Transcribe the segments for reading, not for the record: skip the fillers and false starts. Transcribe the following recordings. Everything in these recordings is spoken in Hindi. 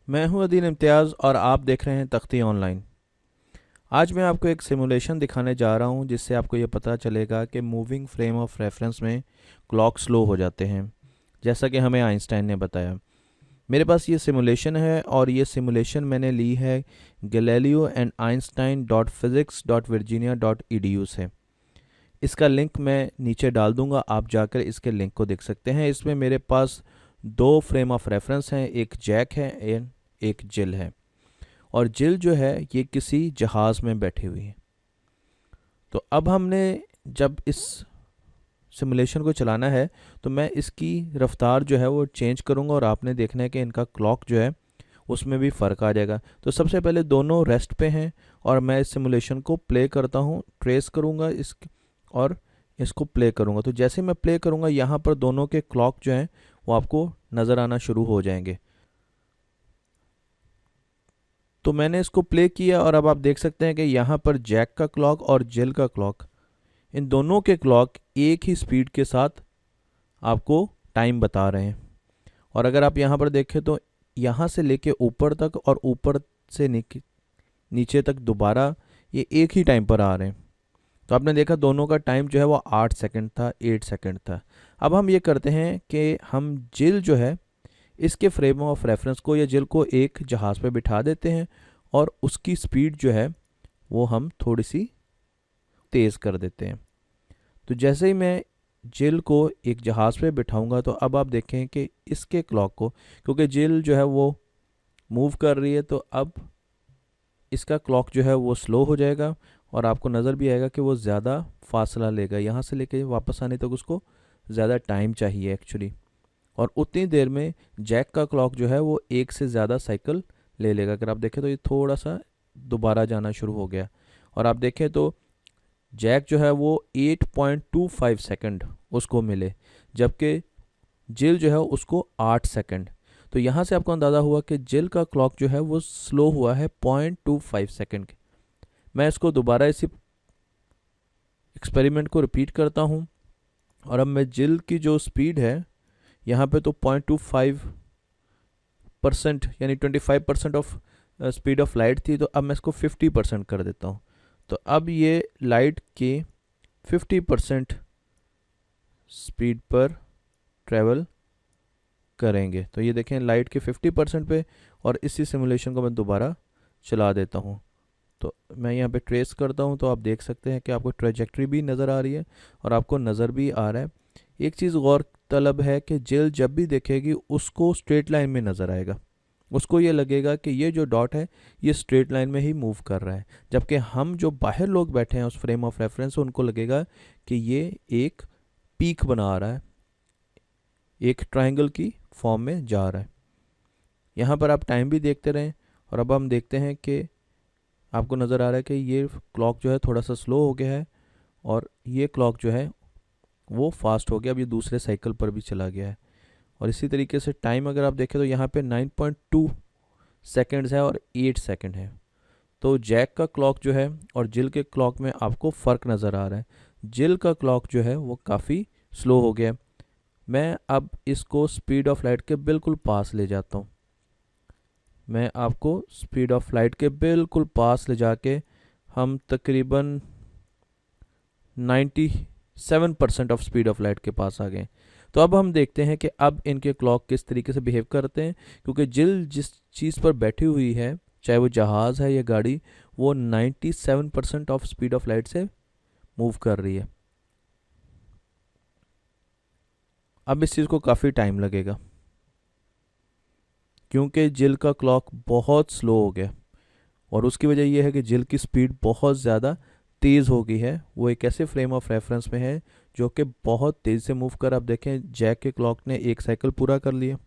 मैं हूं अदील इम्तियाज़ और आप देख रहे हैं तख्ती ऑनलाइन। आज मैं आपको एक सिमुलेशन दिखाने जा रहा हूं जिससे आपको ये पता चलेगा कि मूविंग फ्रेम ऑफ रेफरेंस में क्लॉक स्लो हो जाते हैं, जैसा कि हमें आइंस्टाइन ने बताया। मेरे पास ये सिमुलेशन है और ये सिमुलेशन मैंने ली है Galileo and Einstein dot physics dot Virginia dot E से। इसका लिंक मैं नीचे डाल दूंगा, आप जाकर इसके लिंक को देख सकते हैं। इसमें मेरे पास दो फ्रेम ऑफ रेफरेंस हैं, एक जैक है एंड एक जिल है। और जिल जो है ये किसी जहाज़ में बैठी हुई है। तो अब हमने जब इस सिमुलेशन को चलाना है तो मैं इसकी रफ्तार जो है वो चेंज करूँगा और आपने देखना है कि इनका क्लॉक जो है उसमें भी फ़र्क आ जाएगा। तो सबसे पहले दोनों रेस्ट पे हैं और मैं इस सिमुलेशन को प्ले करता हूँ, ट्रेस करूँगा इस और इसको प्ले करूँगा। तो जैसे मैं प्ले करूँगा यहाँ पर दोनों के क्लॉक जो हैं वो आपको नज़र आना शुरू हो जाएंगे। तो मैंने इसको प्ले किया और अब आप देख सकते हैं कि यहाँ पर जैक का क्लॉक और जिल का क्लॉक, इन दोनों के क्लॉक एक ही स्पीड के साथ आपको टाइम बता रहे हैं। और अगर आप यहाँ पर देखें तो यहाँ से लेके ऊपर तक और ऊपर से नीचे तक दोबारा ये एक ही टाइम पर आ रहे हैं। तो आपने देखा दोनों का टाइम जो है वो 8 सेकंड था, 8 सेकंड था। अब हम ये करते हैं कि हम जिल जो है इसके फ्रेम ऑफ रेफरेंस को या जिल को एक जहाज़ पे बिठा देते हैं और उसकी स्पीड जो है वो हम थोड़ी सी तेज़ कर देते हैं। तो जैसे ही मैं जिल को एक जहाज़ पे बिठाऊंगा तो अब आप देखें कि इसके क्लॉक को, क्योंकि जिल जो है वो मूव कर रही है, तो अब इसका क्लॉक जो है वो स्लो हो जाएगा और आपको नज़र भी आएगा कि वो ज़्यादा फासला लेगा। यहाँ से लेके वापस आने तक उसको ज़्यादा टाइम चाहिए एक्चुअली। और उतनी देर में जैक का क्लॉक जो है वो एक से ज़्यादा साइकिल ले लेगा। अगर आप देखें तो ये थोड़ा सा दोबारा जाना शुरू हो गया। और आप देखें तो जैक जो है वो 8.25 सेकंड उसको मिले, जबकि जिल जो है उसको 8 सेकंड। तो यहाँ से आपको अंदाज़ा हुआ कि जिल का क्लॉक जो है वो स्लो हुआ है 0.25 सेकंड। मैं इसको दोबारा इसी एक्सपेरिमेंट को रिपीट करता हूँ और अब मैं जिल की जो स्पीड है यहाँ पे तो 0.25% यानी 25% ऑफ स्पीड ऑफ लाइट थी, तो अब मैं इसको 50% कर देता हूँ। तो अब ये लाइट की 50% स्पीड पर ट्रेवल करेंगे। तो ये देखें लाइट के 50% पे। और इसी सिमुलेशन को मैं दोबारा चला देता हूँ। तो मैं यहाँ पे ट्रेस करता हूँ तो आप देख सकते हैं कि आपको ट्रेजेक्ट्री भी नज़र आ रही है और आपको नज़र भी आ रहा है। एक चीज़ गौर तलब है कि जिल जब भी देखेगी उसको स्ट्रेट लाइन में नज़र आएगा, उसको ये लगेगा कि ये जो डॉट है ये स्ट्रेट लाइन में ही मूव कर रहा है। जबकि हम जो बाहर लोग बैठे हैं उस फ्रेम ऑफ रेफरेंस, उनको लगेगा कि ये एक पीक बना रहा है, एक ट्रायंगल की फॉर्म में जा रहा है। यहाँ पर आप टाइम भी देखते रहें और अब हम देखते हैं कि आपको नज़र आ रहा है कि ये क्लॉक जो है थोड़ा सा स्लो हो गया है और ये क्लॉक जो है वो फास्ट हो गया। अब ये दूसरे साइकिल पर भी चला गया है। और इसी तरीके से टाइम अगर आप देखें तो यहाँ पे 9.2 सेकंड्स है और 8 सेकंड है। तो जैक का क्लॉक जो है और जिल के क्लॉक में आपको फ़र्क नज़र आ रहा है। जिल का क्लॉक जो है वो काफ़ी स्लो हो गया। मैं अब इसको स्पीड ऑफ लाइट के बिल्कुल पास ले जाता हूँ। मैं आपको स्पीड ऑफ लाइट के बिल्कुल पास ले जाके हम तकरीबन 97% ऑफ स्पीड ऑफ लाइट के पास आ गए। तो अब हम देखते हैं कि अब इनके क्लॉक किस तरीके से बिहेव करते हैं, क्योंकि जिल जिस चीज़ पर बैठी हुई है, चाहे वो जहाज़ है या गाड़ी, वो 97% ऑफ स्पीड ऑफ लाइट से मूव कर रही है। अब इस चीज़ को काफ़ी टाइम लगेगा क्योंकि जिल का क्लॉक बहुत स्लो हो गया और उसकी वजह यह है कि जिल की स्पीड बहुत ज़्यादा तेज़ हो गई है। वो एक ऐसे फ्रेम ऑफ रेफरेंस में है जो कि बहुत तेज़ से मूव कर, आप देखें जैक के क्लॉक ने एक साइकिल पूरा कर लिया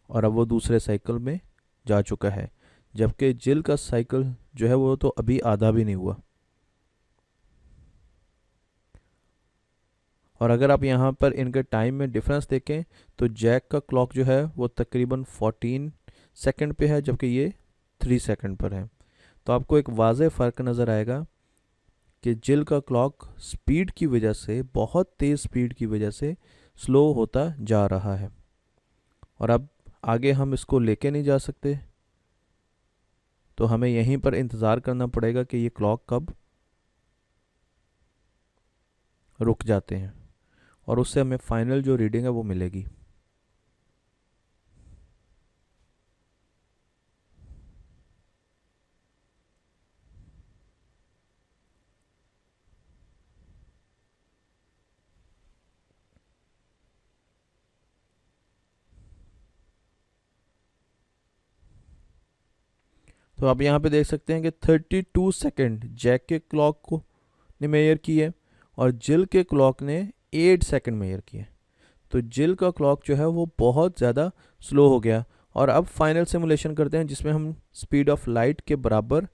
और अब वो दूसरे साइकिल में जा चुका है, जबकि जिल का साइकिल जो है वो तो अभी आधा भी नहीं हुआ। और अगर आप यहाँ पर इनके टाइम में डिफरेंस देखें तो जैक का क्लॉक जो है वो तकरीबन 14 सेकंड पे है, जबकि ये 3 सेकंड पर है। तो आपको एक वाज़ेह फ़र्क नज़र आएगा कि जिल का क्लॉक स्पीड की वजह से, बहुत तेज़ स्पीड की वजह से स्लो होता जा रहा है। और अब आगे हम इसको लेके नहीं जा सकते, तो हमें यहीं पर इंतज़ार करना पड़ेगा कि ये क्लॉक कब रुक जाते हैं, और उससे हमें फाइनल जो रीडिंग है वो मिलेगी। तो आप यहाँ पे देख सकते हैं कि 32 सेकेंड जैक के क्लॉक को ने मेजर की है और जिल के क्लॉक ने 8 सेकेंड मेजर किए। तो जिल का क्लॉक जो है वो बहुत ज़्यादा स्लो हो गया। और अब फाइनल सिमुलेशन करते हैं जिसमें हम स्पीड ऑफ लाइट के बराबर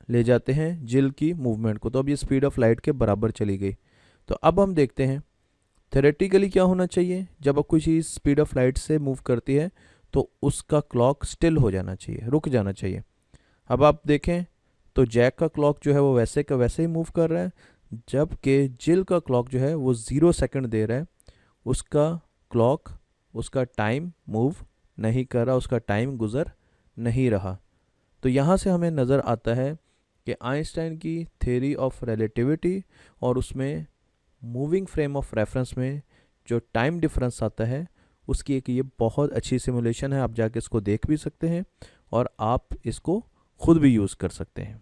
ले जाते हैं जिल की मूवमेंट को। तो अब ये स्पीड ऑफ लाइट के बराबर चली गई। तो अब हम देखते हैं थ्योरेटिकली क्या होना चाहिए। जब अब कोई चीज़ स्पीड ऑफ लाइट से मूव करती है तो उसका क्लॉक स्टिल हो जाना चाहिए, रुक जाना चाहिए। अब आप देखें तो जैक का क्लॉक जो है वो वैसे का वैसे ही मूव कर रहा है, जबकि जिल का क्लॉक जो है वो 0 सेकंड दे रहा है। उसका क्लॉक, उसका टाइम मूव नहीं कर रहा, उसका टाइम गुजर नहीं रहा। तो यहाँ से हमें नज़र आता है कि आइंस्टाइन की थ्योरी ऑफ रिलेटिविटी और उसमें मूविंग फ्रेम ऑफ रेफरेंस में जो टाइम डिफरेंस आता है उसकी एक ये बहुत अच्छी सिमुलेशन है। आप जाके इसको देख भी सकते हैं और आप इसको खुद भी यूज़ कर सकते हैं।